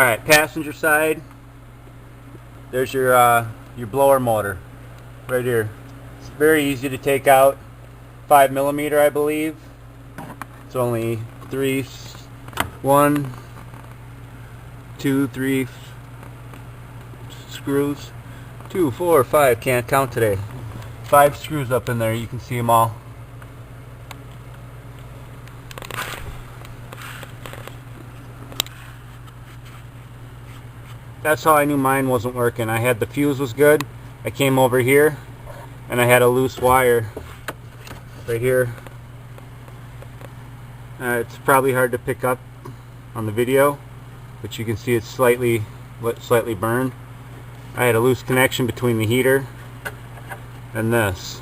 Alright, passenger side, there's your blower motor right here. It's very easy to take out. 5mm, I believe. It's only 1, 2, 3 screws. 2, 4, 5, can't count today. 5 screws up in there, you can see them all. That's how I knew mine wasn't working. I had the fuse was good. I came over here and I had a loose wire right here. It's probably hard to pick up on the video, but you can see it's slightly burned. I had a loose connection between the heater and this.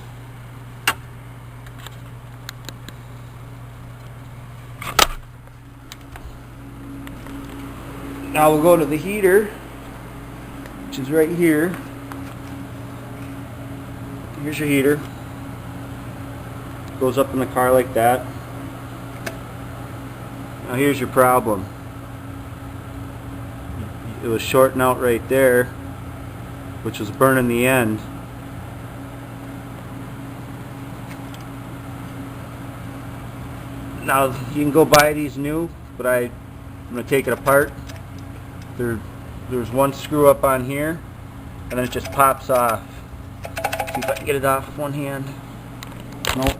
Now we'll go to the heater, which is right here. Here's your heater. Goes up in the car like that. Now here's your problem. It was shorting out right there, which was burning the end. Now you can go buy these new, but I'm going to take it apart. There's one screw up on here, and then it just pops off. See if I can get it off with one hand. Nope.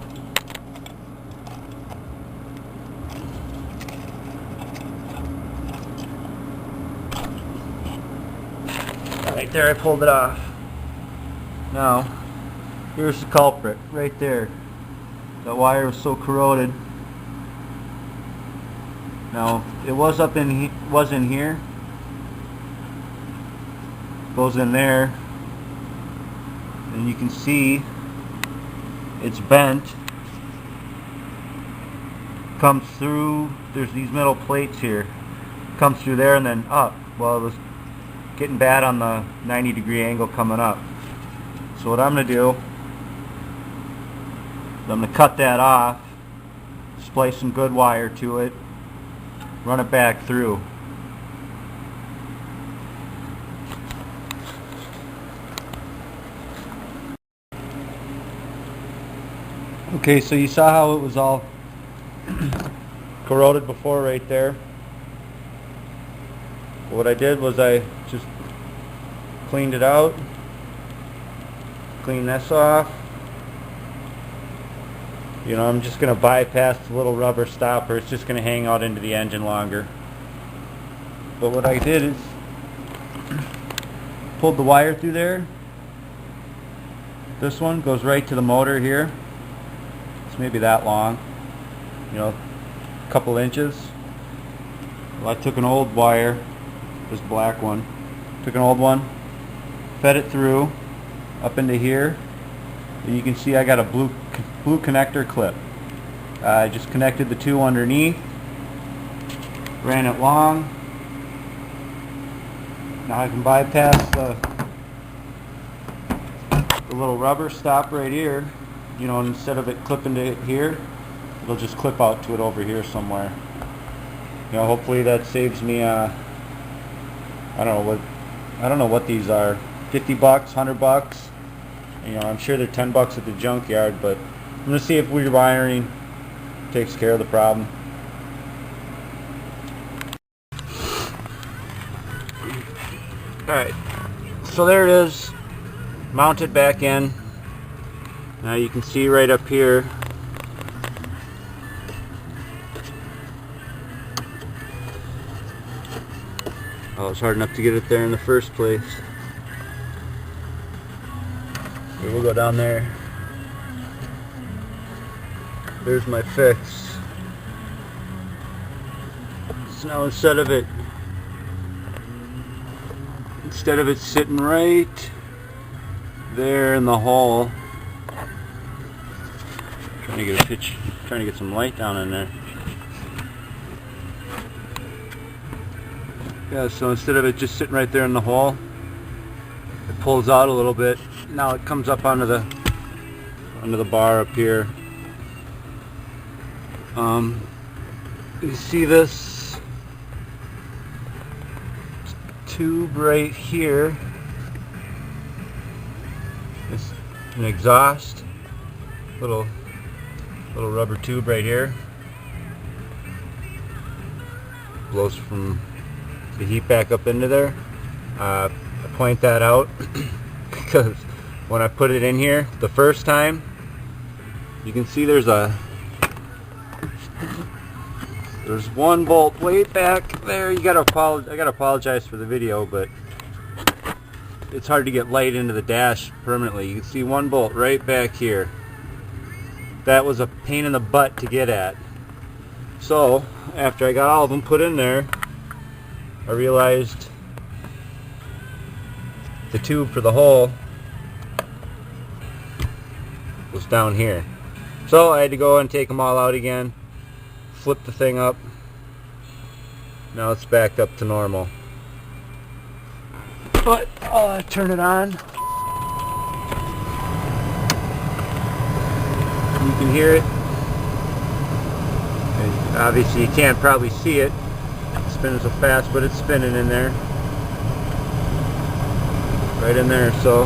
Right there, I pulled it off. Now, here's the culprit, right there. That wire was so corroded. Now, it was in here. Goes in there, and you can see it's bent. Comes through. There's these metal plates here. Comes through there and then up. Well, it was getting bad on the 90-degree angle coming up. So what I'm going to do is I'm going to cut that off, splice some good wire to it, run it back through. Okay, so you saw how it was all corroded before right there. What I did was I just cleaned it out, clean this off. You know, I'm just going to bypass the little rubber stopper. It's just going to hang out into the engine longer. But what I did is pulled the wire through there. This one goes right to the motor here. It's maybe that long, you know, a couple inches. Well, I took an old wire, this black one, took an old one, fed it through up into here, and you can see I got a blue connector clip. I just connected the two underneath, ran it long. Now I can bypass the little rubber stop right here. You know, instead of it clipping to here, it'll just clip out to it over here somewhere. You know, hopefully that saves me I don't know what these are. 50 bucks, 100 bucks. You know, I'm sure they're 10 bucks at the junkyard, but I'm going to see if rewiring takes care of the problem. Alright, so there it is, mounted back in. Now you can see right up here, oh, it's hard enough to get it there in the first place. Here, we'll go down there. There's my fix. So now instead of it sitting right there in the hole, trying to get a pitch, trying to get some light down in there. Yeah, so instead of it just sitting right there in the hole, it pulls out a little bit. Now it comes up onto the bar up here. You see this? tube right here. It's an exhaust, little rubber tube right here. Blows from the heat back up into there. I point that out because when I put it in here the first time, you can see there's one bolt way back there. I gotta apologize for the video, but it's hard to get light into the dash permanently. You can see one bolt right back here. That was a pain in the butt to get at. So after I got all of them put in there, I realized the tube for the hole was down here. So I had to go and take them all out again, flip the thing up. Now it's backed up to normal. But I'll turn it on. You can hear it. And obviously you can't probably see it. It's spinning so fast, but it's spinning in there. Right in there, so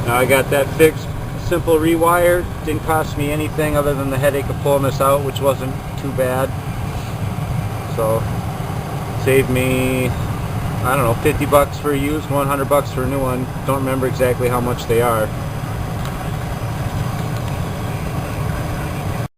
now I got that fixed. Simple rewire. Didn't cost me anything other than the headache of pulling this out, which wasn't too bad. So saved me, I don't know, 50 bucks for a used one, 100 bucks for a new one. Don't remember exactly how much they are.